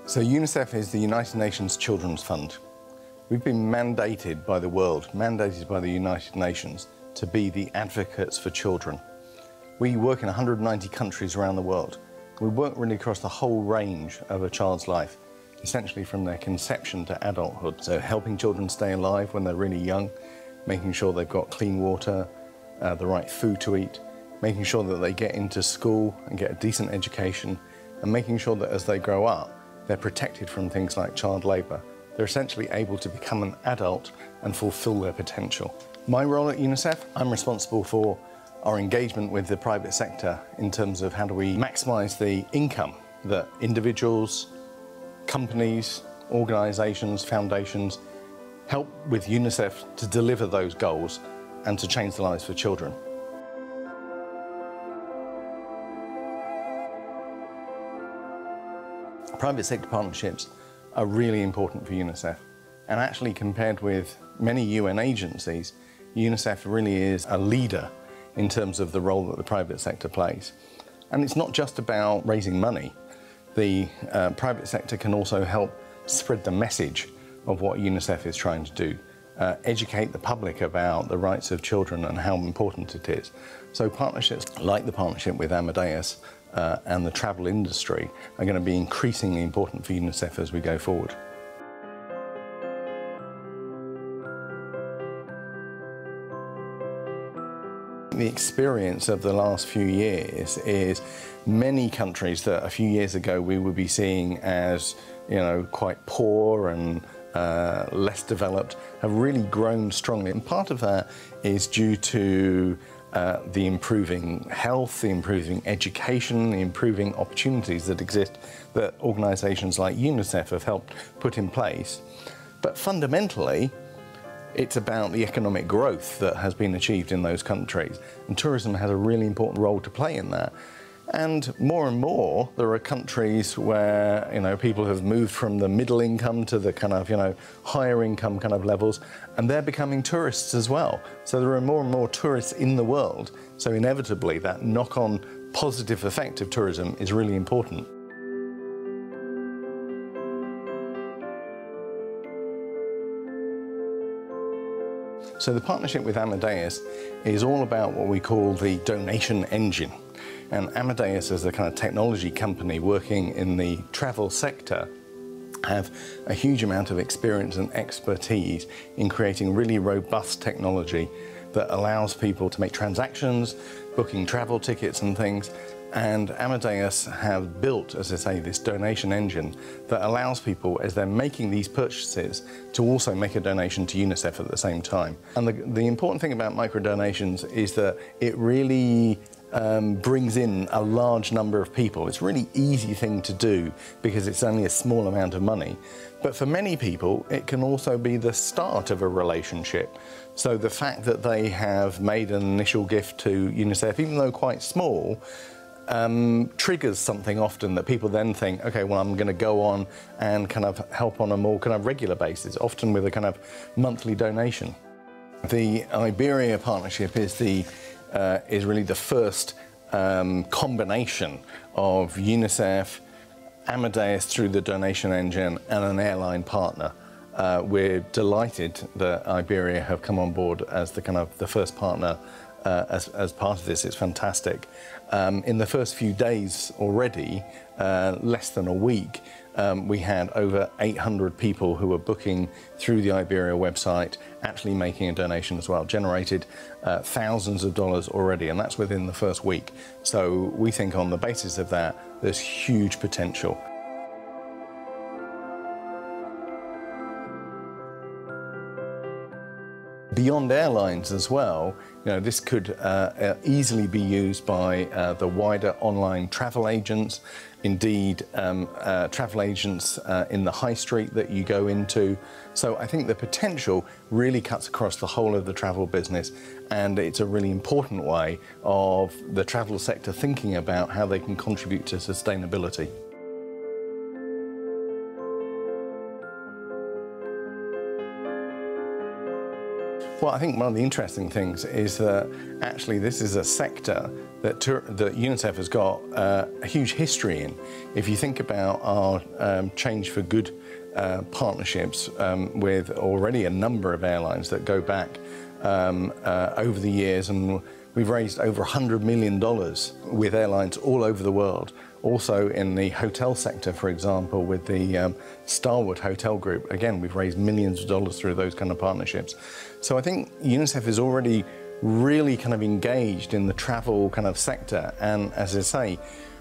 So UNICEF is the United Nations Children's Fund. We've been mandated by the world, mandated by the United Nations to be the advocates for children. We work in 190 countries around the world. We work really across the whole range of a child's life, essentially from their conception to adulthood. So helping children stay alive when they're really young, making sure they've got clean water, the right food to eat, making sure that they get into school and get a decent education, and making sure that as they grow up, they're protected from things like child labour. They're essentially able to become an adult and fulfil their potential. My role at UNICEF, I'm responsible for our engagement with the private sector in terms of how do we maximise the income that individuals, companies, organisations, foundations help with UNICEF to deliver those goals and to change the lives for children. Private sector partnerships are really important for UNICEF, and actually compared with many UN agencies, UNICEF really is a leader in terms of the role that the private sector plays. And it's not just about raising money. The private sector can also help spread the message of what UNICEF is trying to do, educate the public about the rights of children and how important it is. So partnerships like the partnership with Amadeus and the travel industry are going to be increasingly important for UNICEF as we go forward. The experience of the last few years is many countries that a few years ago we would be seeing as, quite poor and less developed have really grown strongly. And part of that is due to the improving health, the improving education, the improving opportunities that exist that organisations like UNICEF have helped put in place. But fundamentally, it's about the economic growth that has been achieved in those countries, and tourism has a really important role to play in that. And more, there are countries where people have moved from the middle income to the kind of higher income kind of levels, and they're becoming tourists as well. So there are more and more tourists in the world. So inevitably, that knock-on positive effect of tourism is really important. So the partnership with Amadeus is all about what we call the donation engine. And Amadeus, as a kind of technology company working in the travel sector, have a huge amount of experience and expertise in creating really robust technology that allows people to make transactions, booking travel tickets and things. And Amadeus have built, as I say, this donation engine that allows people, as they're making these purchases, to also make a donation to UNICEF at the same time. And the important thing about micro-donations is that it really brings in a large number of people. It's a really easy thing to do because it's only a small amount of money. But for many people, it can also be the start of a relationship. So the fact that they have made an initial gift to UNICEF, even though quite small, triggers something often that people then think, okay, well, I'm going to go on and kind of help on a more kind of regular basis, often with a kind of monthly donation. The Iberia partnership is really the first combination of UNICEF, Amadeus through the donation engine, and an airline partner. We're delighted that Iberia have come on board as the first partner as part of this. It's fantastic. In the first few days already, less than a week, we had over 800 people who were booking through the Iberia website, actually making a donation as well, generated thousands of dollars already, and that's within the first week. So we think on the basis of that, there's huge potential. Beyond airlines as well, this could easily be used by the wider online travel agents, indeed travel agents in the high street that you go into. So I think the potential really cuts across the whole of the travel business, and it's a really important way of the travel sector thinking about how they can contribute to sustainability. Well, I think one of the interesting things is that actually this is a sector that UNICEF has got a huge history in. If you think about our Change for Good partnerships with already a number of airlines that go back over the years, and we've raised over $100 million with airlines all over the world. Also in the hotel sector, for example, with the Starwood Hotel Group, again, we've raised millions of dollars through those kind of partnerships. So I think UNICEF is already really kind of engaged in the travel kind of sector. And as I say,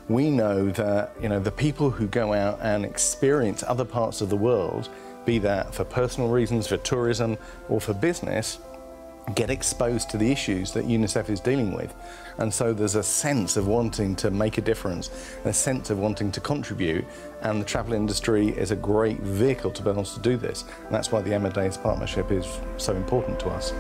we know that, you know, the people who go out and experience other parts of the world, be that for personal reasons, for tourism, or for business, get exposed to the issues that UNICEF is dealing with. And so there's a sense of wanting to make a difference, a sense of wanting to contribute, and the travel industry is a great vehicle to be able to do this. And that's why the Amadeus partnership is so important to us.